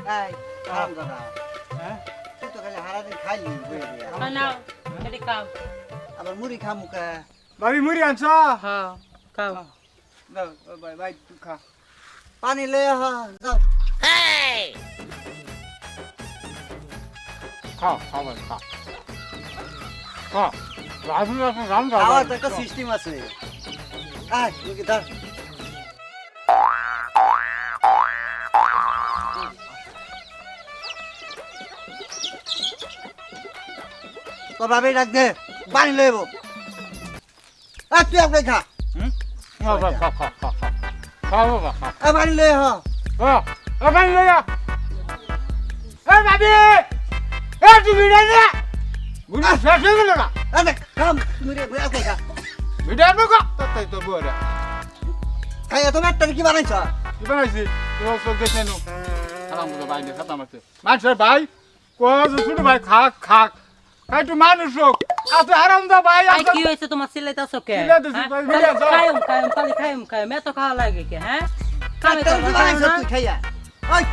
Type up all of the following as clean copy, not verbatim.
এই কাম দাদা হ্যাঁ তুই তো খালি হারাদিন খাইলি না এটি খাও আবার মুড়ি খামু কে ভাবি মুড়ি আনছ হ্যাঁ খাও দাও ভাই ভাই তুই খা পানি লয়ে আহ যাও খাও খাও ভাই খা খা রাজু এখন রাম খাওয়ার তো একটা সিস্টেম আছে আয় মুখে ধর তোর বাবা ডাক দে পানি লইব তুই আপনি খা খা খা খা খা খা খা খা খা পানি লয়ে হ ভাই লয়া এ ভাবি এ তুমি রে বুঝি শেষ হয়ে গেল না আরে কাম মুড়ি আপনি খা ভিডিও বকা তাই তো বড় খাই তো একটা কি বানাইছ কি বানাইছি তোর সব দেখে নো খালাম তো ভাই দেখা তামাতে মানুষের ভাই কোজ শুনে ভাই খা খা খাই তো মানুষ হোক এত আরাম দা ভাই আই কি হইছে তোমার সিলাইতাছো কে খাইম এত খাওয়া লাগে কে হ্যাঁ কামে তো বানাইছ তুই খাইয়া ওই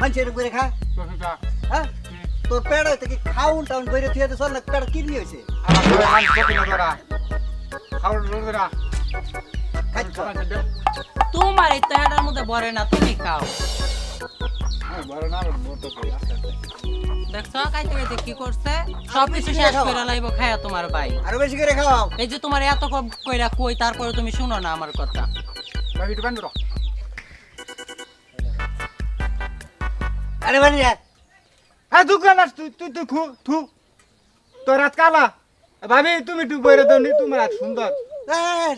মানুষের উপরে খা হ্যাঁ তোর পেট হইতে কি খাউন টাউন বইরে থিয়ে তো সর না পেট কিরমি হইছে আমার ঘরে মানুষ কত না করা খাওয়ার লোকেরা খাইছ তোমার এই তো হেডার মধ্যে ভরে না তুমি খাও বড় না বড় তো আছে দেখছো খাইতে খাইতে কি করছে সবকিছু শেষ করে লাইব খায়া তোমার ভাই আরো বেশি করে খাও এই যে তোমার এত কইরা কই তারপরে তুমি শুনো না আমার কথা ভাই একটু বান্ধব আরে বানি যা হ্যাঁ তুই কালাস তুই তুই তুই খু থু তোর রাত কালা ভাবি তুমি একটু বইরে দাও নি তোমার হাত সুন্দর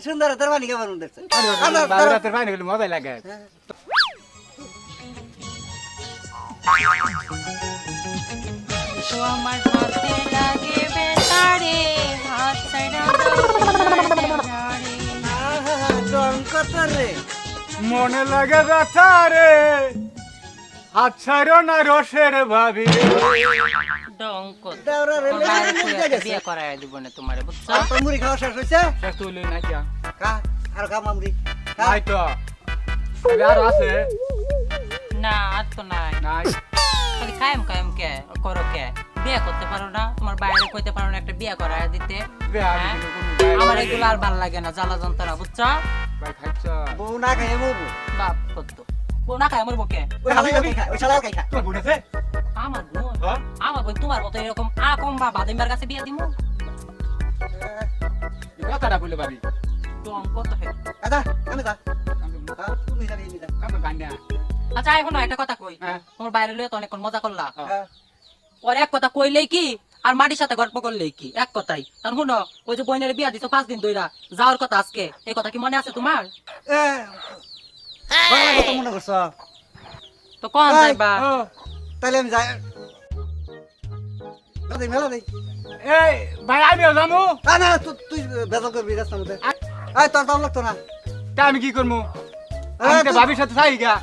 সুন্দর তোর বানি কেমন দেখছ রাতের পানি খেলে মজাই লাগে তো আমার হাতে লাগে বেতারে হাত ছাইড়া কত রে মনে লাগে ব্যথা রে হাত ছাড়ো না রসের ভাবি ডঙ্ক দাওরা রে বিয়ে করায় দিব না তোমারে বুঝছো তোর মুড়ি খাওয়া শেষ হইছে শেষ তুই লই না কিয়া খা আর খা মামরি নাই তো আর আছে না আর তো নাই নাই খালি খাইম কে করো কে বিয়ে করতে পারো না তোমার বাইরে কইতে পারো না একটা বিয়ে করায় দিতে হ্যাঁ? আমার এগুলো আর ভালো লাগে না জ্বালা যন্ত্রণা বুঝছো ভাই খাইছ বউ না খাইয়ে মরবো বাপ কত বউ না খায় মরবো কে ওই হালাই খাই ওই শালাল খাই খা তোর বুড়েছে আমার বোন হ্যাঁ আমার বোন তোমার মতো এরকম আকম বা বাদিমবার কাছে বিয়ে দিমু কথাটা বলে ভাবি ডঙ্ক তো হে দাদা আমি যা তুমি যাবি নি কাম গান্ডা আচ্ছা এখন একটা কথা কই হ্যাঁ তোমার বাইরে লয়ে তো অনেকক্ষণ মজা করলা হ্যাঁ ওর এক কথা কইলেই কি আর মাটির সাথে গল্প করলেই কি এক কথাই আর শুনো ওই যে বইনের বিয়া দিছো 5 দিন ধইরা যাওয়ার কথা আজকে এই কথা কি মনে আছে তোমার বাংলা কথা মনে করছ তো কোন যাইবা তাহলে আমি যাই দাদা মেলা দেই এই ভাই আমিও যাবো না তুই বেজাল করবি রাস্তার মধ্যে এই তোর দাম লাগতো না তা আমি কি করবো আমি তো ভাবির সাথে যাই গা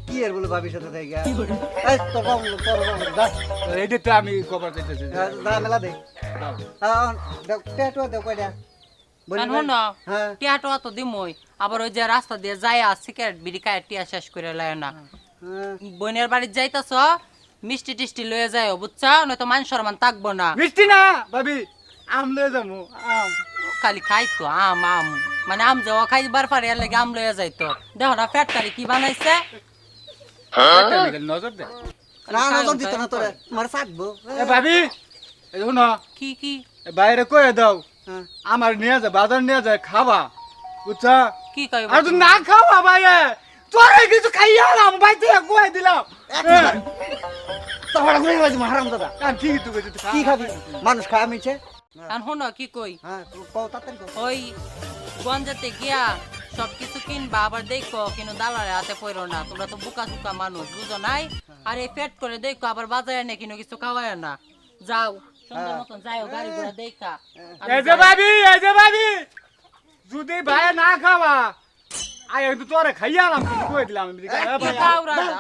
কি আর বলে ভাবির সাথে যাই গা এই তোর দাম যা এইটা তো আমি খবর দিতেছি যা মেলা দে দেখ পেটো দেখ কয়টা আর শুনো হ্যাঁ টিয়াটো তো দিমই আবার ওই যে রাস্তা দিয়ে যায় সিগারেট বিড়ি খায় টিয়া শেষ করে লায় না বোনের বাড়ি যাইতাছ মিষ্টি টিষ্টি লয়ে যায় বুঝছা নয়তো মান সম্মান থাকবো না মিষ্টি না ভাবি আম লয়ে যাবো আম খালি খাইতো আম মানে আম যাওয়া খাইবার পারে এর লাগে আম লয়ে যাইতো দেখো না ফ্যাক্টরি কি বানাইছে নজর দে না নজর দিত না তোরে মার সাকবো এ ভাবি এই শুনো কি বাইরে কয়ে দাও হ্যাঁ আমার নিয়ে যা বাজার নিয়ে যায় খাবা বুঝছা কি কই আর তুই না খাওয়া ভাই তোরে কিছু খাইয়া আলাম ভাই তুই কয়ে দিলাম তোরা ঘুরে গেছিস হারাম দাদা ঠিক তুই কইছিস কি খাবি মানুষ খায় আমিছে আর শুনো কি কই হ্যাঁ কও তাড়াতাড়ি কও ওই গঞ্জেতে গিয়া সবকিছু কিনবা আবার দেখো কিন্তু দালারে হাতে পড়ো না তোমরা তো বুকা সুকা মানুষ বুঝো নাই আর এই পেট করে দেখো আবার বাজারে নে কিনো কিছু খাওয়ায় না যাও সুন্দর মতন যাও গাড়ি ঘোড়া দেখা এই যে ভাবি যদি ভাই না খাওয়া আয় একটু তোরে খাইয়া আলাম কিন্তু কয়ে দিলাম আমি কি খাও রাজা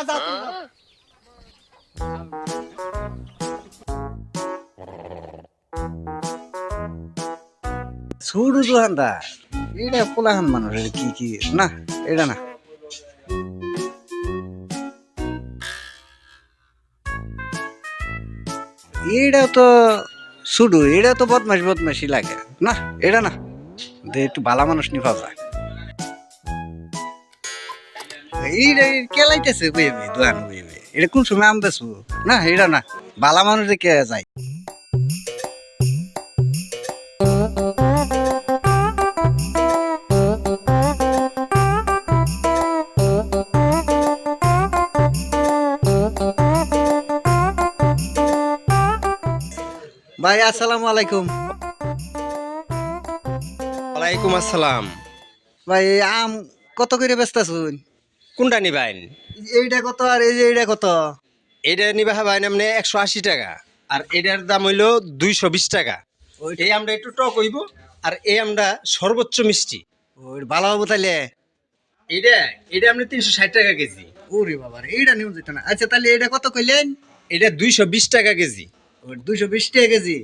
যাও তুমি যাও। ছোড়ু দোকানদার এটা পোলাহান মানুষের কি না এটা না এটা তো শুধু এটা তো বদমাশি লাগে না, এটা না দে একটু ভালো মানুষ নি পাওয়া যায়। এইটা কেলাইতেছে বইবে দোয়ান বইবে, এটা কোন সময় আম বেসবো না, এটা না ভালো মানুষ দেখে যায়। ভাই আসসালামু আলাইকুম। ওয়ালাইকুম আসসালাম। ভাই এই আম কত করে ব্যস্ত আছুন? কোনটা নিবেন? এইটা কত আর এই যে এইটা কত? এটা নিবা হবেন আপনি 180 টাকা, আর এটার দাম হইলো 220 টাকা। এই আমরা একটু টক হইব, আর এই আমরা সর্বোচ্চ মিষ্টি। ওই ভালো হবো তাইলে। এটা এটা আপনি 360 টাকা কেজি। ওরে বাবা রে, এইটা নিউজ দিত না। আচ্ছা তাহলে এটা কত কইলেন? এটা 220 টাকা কেজি। ওই 220 টাকা কেজি।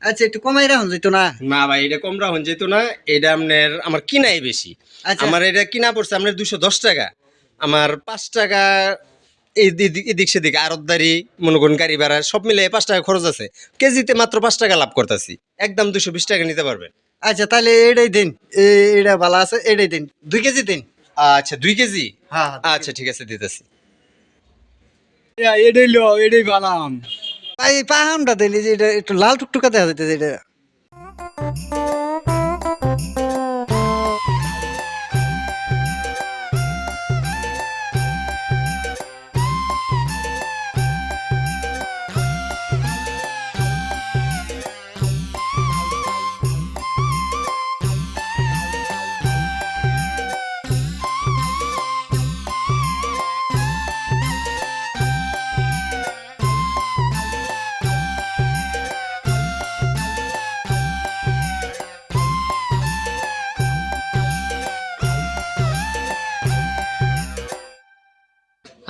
আচ্ছা একটু কমাই রাখুন যেত না। না ভাই, এটা কম রাখুন যেত না। এটা আপনার আমার কিনাই বেশি। আচ্ছা। আমার এটা কিনা পড়ছে আপনার 210 টাকা। আমার 5 টাকা এদিক সেদিক আরতদারি মনে করুন গাড়ি ভাড়া সব মিলে 5 টাকা খরচ আছে। কেজিতে মাত্র 5 টাকা লাভ করতেছি। একদম 220 টাকা নিতে পারবেন। আচ্ছা তাহলে এইটাই দিন, এইটা ভালো আছে, এইটাই দিন 2 কেজি দিন। আচ্ছা 2 কেজি। হ্যাঁ আচ্ছা ঠিক আছে, দিতেছি। এটাই লো, এটাই বালাম। ভাই পাহামটা দিলি যে এটা একটু লাল টুকটুকা দেখা যাইতেছে এটা।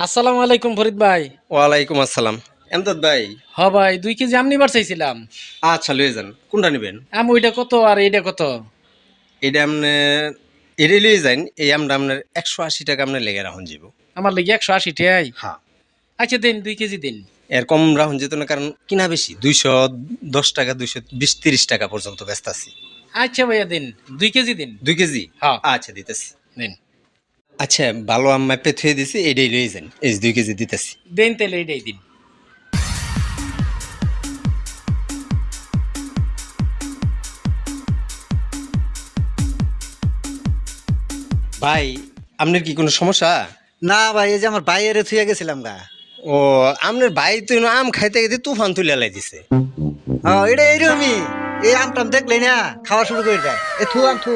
আসসালামু আলাইকুম ফরিদ ভাই। ওয়ালাইকুম আসসালাম। এমদাদ ভাই। হ ভাই 2 কেজি আম নিবার চাইছিলাম। আচ্ছা লয়ে যান, কোনটা নেবেন? আম ওইটা কত আর এইটা কত? এটা আপনি এটাই লয়ে যান। এই আমরা আপনার 180 টাকা আপনার লেগে রাখুন যাব। আমার লাগি 180 টাকাই। হ্যাঁ। আচ্ছা দিন 2 কেজি দিন। এর কম রাখুন যেত না, কারণ কিনা বেশি। 210 টাকা 220-30 টাকা পর্যন্ত ব্যস্ত আছি। আচ্ছা ভাইয়া দিন 2 কেজি দিন। 2 কেজি। হ্যাঁ। আচ্ছা দিতেছি। দিন আচ্ছা ভালো আম মাপে থুয়ে দিছি, এটাই লয়ে যান। এই 2 কেজি দিতেছি। দিন তাহলে এইটাই দিন। ভাই আপনার কি কোনো সমস্যা? না ভাই এই যে আমার বাইরে থুয়ে গেছিলাম গা। ও আপনার ভাই তো আম খাইতে খাইতে তুফান তুলে লাই দিছে। হ্যাঁ এটা এইরকমই, এই আমটাম দেখলে না খাওয়া শুরু করে দেয়। এ থু আম থু।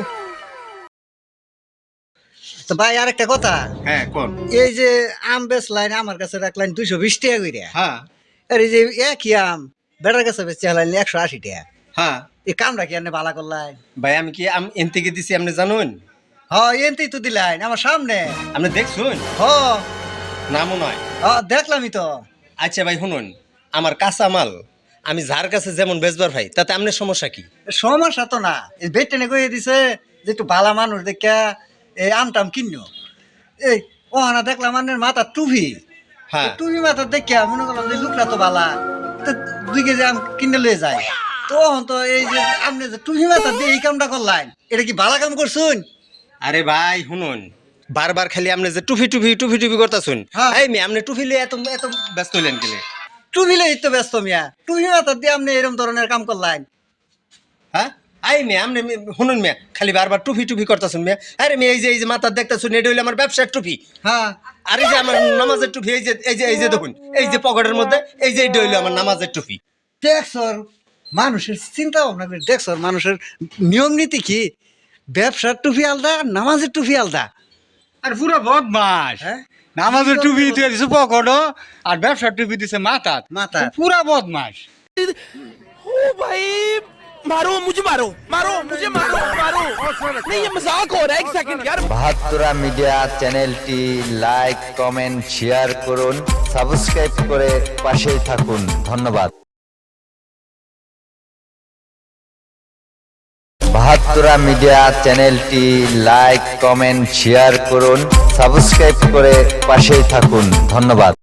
তো ভাই আরেকটা কথা। হ্যাঁ কোন? এই যে আম বেচলাইন আমার কাছে রাখলেন 220 টাকা করে। হ্যাঁ আর এই যে একই আম বেটার কাছে বেচতে হলাইন 180 টাকা। হ্যাঁ। এই কামটা কি আপনি ভালো করলেন? ভাই আমি কি আম এন থেকে দিছি আপনি জানুন? হ্যাঁ এনতেই তো দিলাইন আমার সামনে। আপনি দেখছুন? হ্যাঁ নামও নয়। হ্যাঁ দেখলামই তো। আচ্ছা ভাই শুনুন, আমার কাঁচা মাল আমি যার কাছে যেমন বেচবার ভাই, তাতে আপনার সমস্যা কি? সমস্যা তো না, এই বেটেনে কয়ে দিছে যে একটু ভালো মানুষ দেখা এই আমটাম কিনো। এই ওহানা দেখলাম আপনার মাথা টুপি। হ্যাঁ। টুপি মাথা দেখিয়া মনে করলাম যে লুকটা তো ভালা, তো 2 কেজি আম কিনে লয়ে যায়। তখন তো এই যে আপনি যে টুপি মাথা দিয়ে এই কামটা করলেন, এটা কি ভালো কাম করছুন? আরে ভাই শুনুন, বারবার খালি আপনি যে টুফি টুফি টুফি টুফি করতেছুন। হ্যাঁ। এই মেয়ে আপনি টুফি লিয়ে এত এত ব্যস্ত হইলেন কেন? টুপি লই তো ব্যস্ত মিয়া, টুপি মাথা দিয়ে আপনি এরকম ধরনের কাম করলেন। হ্যাঁ আই মেয়ে আপনি শুনুন মেয়ে, খালি বারবার টুফি টুফি করতেছুন মেয়ে। আরে মেয়ে এই যে মাথা দেখতেছুন, এটা হইলে আমার ব্যবসার টুপি। হ্যাঁ আর এই যে আমার নামাজের টুপি, এই যে দেখুন, এই যে পকেটের মধ্যে এই যে এটা হইলো আমার নামাজের টুপি। দেখছর মানুষের চিন্তা ভাবনা করে দেখছর মানুষের নিয়ম নীতি কি? ব্যবসার টুপি আলাদা, নামাজের টুপি আলাদা। আর পুরো বদমাস। হ্যাঁ? নামাজের টুপি দিয়ে দিছে পকেটও, আর ব্যবসার টুপি দিছে মাথাত। মাথাত। পুরা বদমাস। मारो मुझे मारो मारो मुझे मारो मारो नहीं ये मजाक हो रहा है एक सेकंड यार। 72 মিডিয়া চ্যানেলটি লাইক কমেন্ট শেয়ার করুন, সাবস্ক্রাইব করে পাশেই থাকুন। ধন্যবাদ। 72 মিডিয়া চ্যানেলটি লাইক কমেন্ট শেয়ার করুন, সাবস্ক্রাইব করে পাশেই থাকুন। ধন্যবাদ।